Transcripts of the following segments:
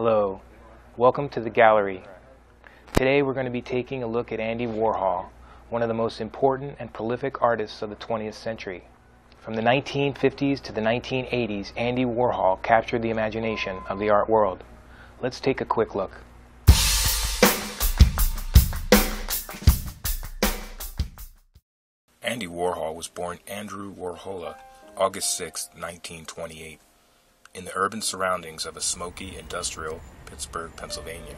Hello, welcome to the gallery. Today we're going to be taking a look at Andy Warhol, one of the most important and prolific artists of the 20th century. From the 1950s to the 1980s, Andy Warhol captured the imagination of the art world. Let's take a quick look. Andy Warhol was born Andrew Warhol, August 6, 1928, in the urban surroundings of a smoky, industrial Pittsburgh, Pennsylvania.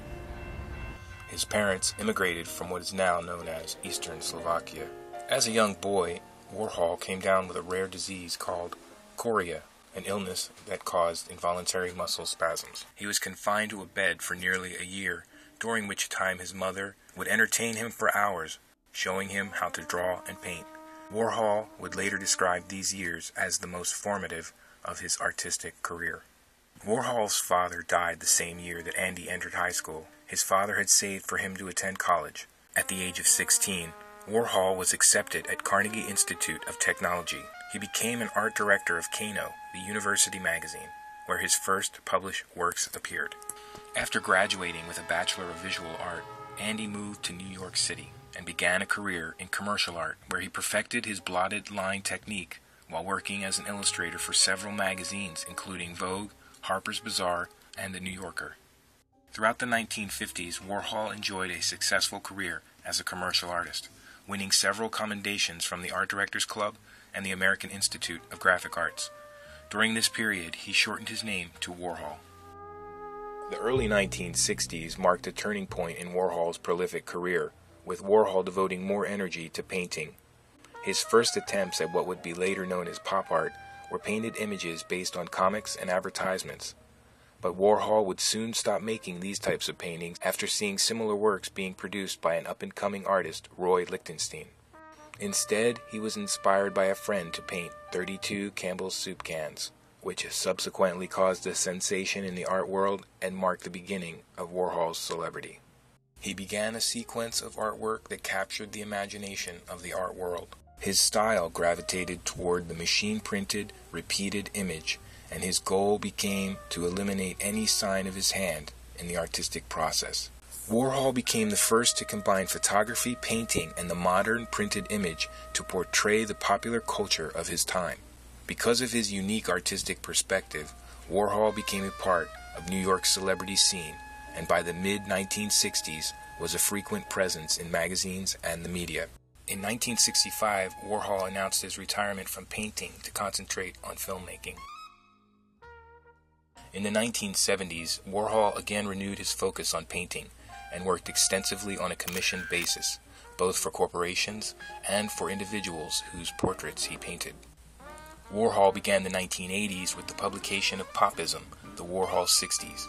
His parents immigrated from what is now known as Eastern Slovakia. As a young boy, Warhol came down with a rare disease called chorea, an illness that caused involuntary muscle spasms. He was confined to a bed for nearly a year, during which time his mother would entertain him for hours, showing him how to draw and paint. Warhol would later describe these years as the most formative of his artistic career. Warhol's father died the same year that Andy entered high school. His father had saved for him to attend college. At the age of 16, Warhol was accepted at Carnegie Institute of Technology. He became an art director of Kano, the university magazine, where his first published works appeared. After graduating with a Bachelor of Visual Art, Andy moved to New York City and began a career in commercial art, where he perfected his blotted line technique while working as an illustrator for several magazines, including Vogue, Harper's Bazaar, and The New Yorker. Throughout the 1950s, Warhol enjoyed a successful career as a commercial artist, winning several commendations from the Art Directors Club and the American Institute of Graphic Arts. During this period, he shortened his name to Warhol. The early 1960s marked a turning point in Warhol's prolific career, with Warhol devoting more energy to painting. His first attempts at what would be later known as pop art were painted images based on comics and advertisements. But Warhol would soon stop making these types of paintings after seeing similar works being produced by an up-and-coming artist, Roy Lichtenstein. Instead, he was inspired by a friend to paint 32 Campbell's soup cans, which subsequently caused a sensation in the art world and marked the beginning of Warhol's celebrity. He began a sequence of artwork that captured the imagination of the art world. His style gravitated toward the machine-printed, repeated image, and his goal became to eliminate any sign of his hand in the artistic process. Warhol became the first to combine photography, painting, and the modern printed image to portray the popular culture of his time. Because of his unique artistic perspective, Warhol became a part of New York's celebrity scene, and by the mid-1960s was a frequent presence in magazines and the media. In 1965, Warhol announced his retirement from painting to concentrate on filmmaking. In the 1970s, Warhol again renewed his focus on painting and worked extensively on a commissioned basis, both for corporations and for individuals whose portraits he painted. Warhol began the 1980s with the publication of Popism, the Warhol 60s.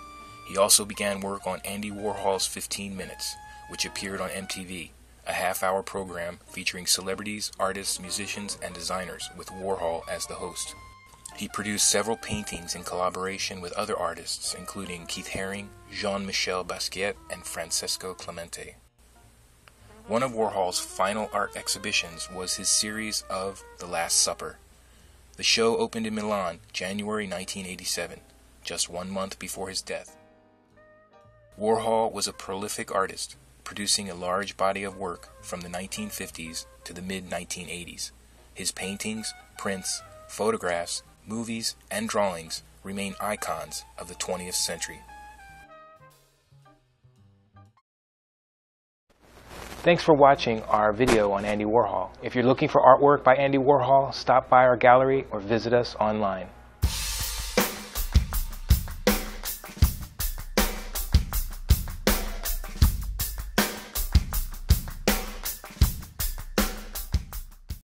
He also began work on Andy Warhol's 15 Minutes, which appeared on MTV, a half-hour program featuring celebrities, artists, musicians, and designers, with Warhol as the host. He produced several paintings in collaboration with other artists, including Keith Haring, Jean-Michel Basquiat, and Francesco Clemente. One of Warhol's final art exhibitions was his series of The Last Supper. The show opened in Milan, January 1987, just 1 month before his death. Warhol was a prolific artist, producing a large body of work from the 1950s to the mid-1980s. His paintings, prints, photographs, movies, and drawings remain icons of the 20th century. Thanks for watching our video on Andy Warhol. If you're looking for artwork by Andy Warhol, stop by our gallery or visit us online.